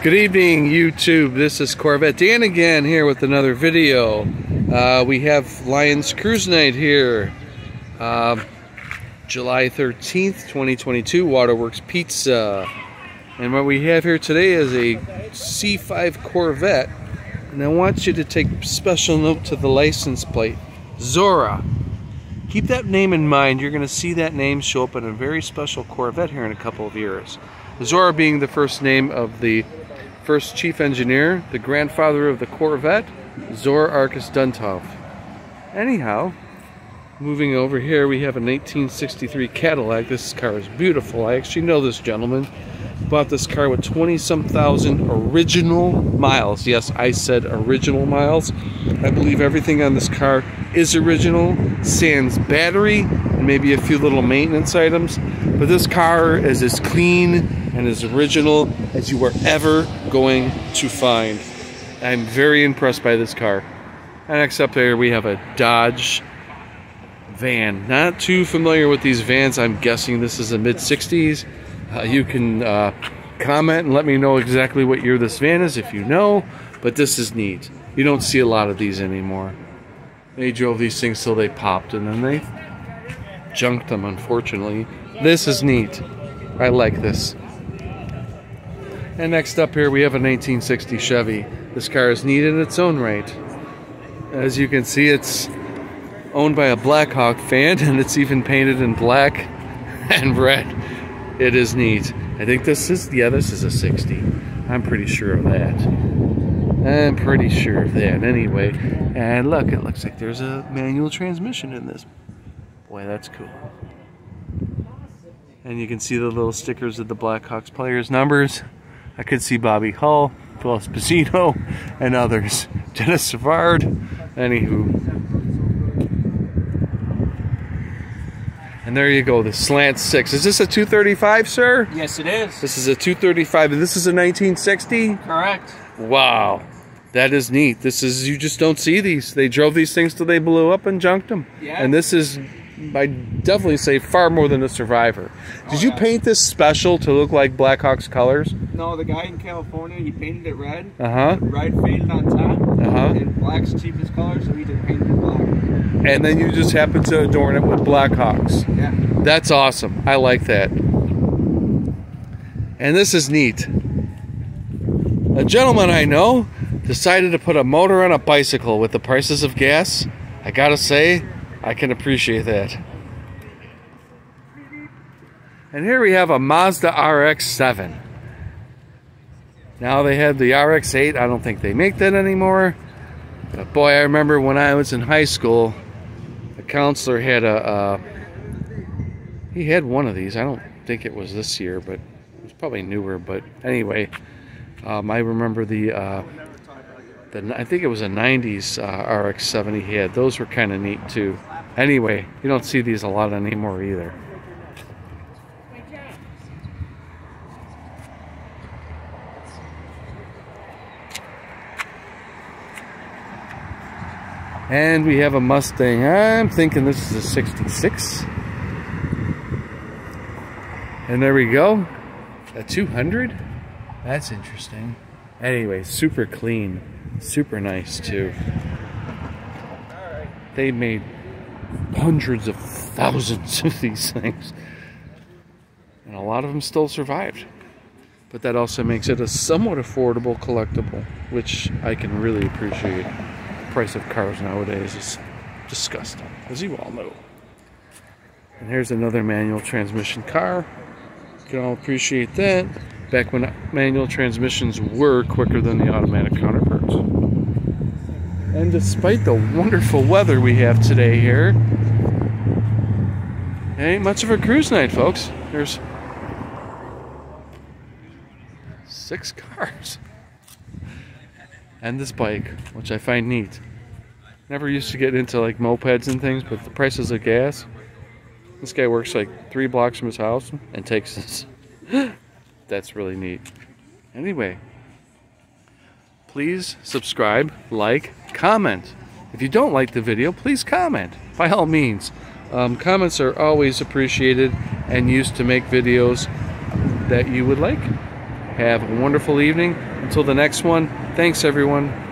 Good evening, YouTube. This is Corvette Dan again here with another video. We have Lions Cruise Night here. July 13th, 2022, Waterworks Pizza. And what we have here today is a C5 Corvette. And I want you to take special note to the license plate. Zora. Keep that name in mind. You're going to see that name show up in a very special Corvette here in a couple of years. Zora being the first name of the first chief engineer, the grandfather of the Corvette, Zora Arkus Duntov. Anyhow, moving over here, we have a 1963 Cadillac. This car is beautiful. I actually know this gentleman. Bought this car with 20-some thousand original miles. Yes, I said original miles. I believe everything on this car is original, sans battery, and maybe a few little maintenance items. But this car is as clean and as original as you are ever going to find. I'm very impressed by this car. And next up there, we have a Dodge van. Not too familiar with these vans. I'm guessing this is a mid-60s. You can comment and let me know exactly what year this van is if you know, but this is neat. You don't see a lot of these anymore. They drove these things till they popped and then they junked them, unfortunately. This is neat. I like this. And next up here we have a 1960 Chevy. This car is neat in its own right. As you can see, it's owned by a Blackhawk fan and it's even painted in black and red. It is neat. I think this is a 60. I'm pretty sure of that. Anyway, and look, it looks like there's a manual transmission in this. Boy, that's cool. And you can see the little stickers of the Blackhawks players' numbers. I could see Bobby Hull, Phil Esposito, and others. Dennis Savard. Anywho. And there you go, the Slant 6. Is this a 235, sir? Yes, it is. This is a 235, and this is a 1960? Correct. Wow. That is neat. This is, you just don't see these. They drove these things till they blew up and junked them. Yeah. And this is, I definitely say, far more than a Survivor. Did you paint this special to look like Blackhawks colors? No, the guy in California, he painted it red. Uh-huh. Red faded on top. Uh-huh. And black's cheapest color, so he just painted it black. And then you just happen to adorn it with Blackhawks. Yeah. That's awesome. I like that. And this is neat. A gentleman I know decided to put a motor on a bicycle with the prices of gas. I gotta say, I can appreciate that. And here we have a Mazda RX-7. Now they have the RX-8. I don't think they make that anymore. But boy, I remember when I was in high school, the counselor had he had one of these. I don't think it was this year, but it was probably newer. But anyway, I remember I think it was a 90s RX-7 he had. Those were kind of neat too. Anyway, you don't see these a lot anymore either. And we have a Mustang. I'm thinking this is a 66. And there we go. A 200? That's interesting. Anyway, super clean. Super nice too. They made hundreds of thousands of these things. And a lot of them still survived. But that also makes it a somewhat affordable collectible, which I can really appreciate. Price of cars nowadays is disgusting, as you all know. And here's another manual transmission car. You can all appreciate that. Back when manual transmissions were quicker than the automatic counterparts. And despite the wonderful weather we have today here, it ain't much of a cruise night, folks. There's 6 cars. And this bike, which I find neat. Never used to get into like mopeds and things, but the prices of gas. This guy works like 3 blocks from his house and takes this. That's really neat. Anyway, please subscribe, like, comment. If you don't like the video, please comment. By all means. Comments are always appreciated and used to make videos that you would like. Have a wonderful evening. Until the next one, thanks everyone.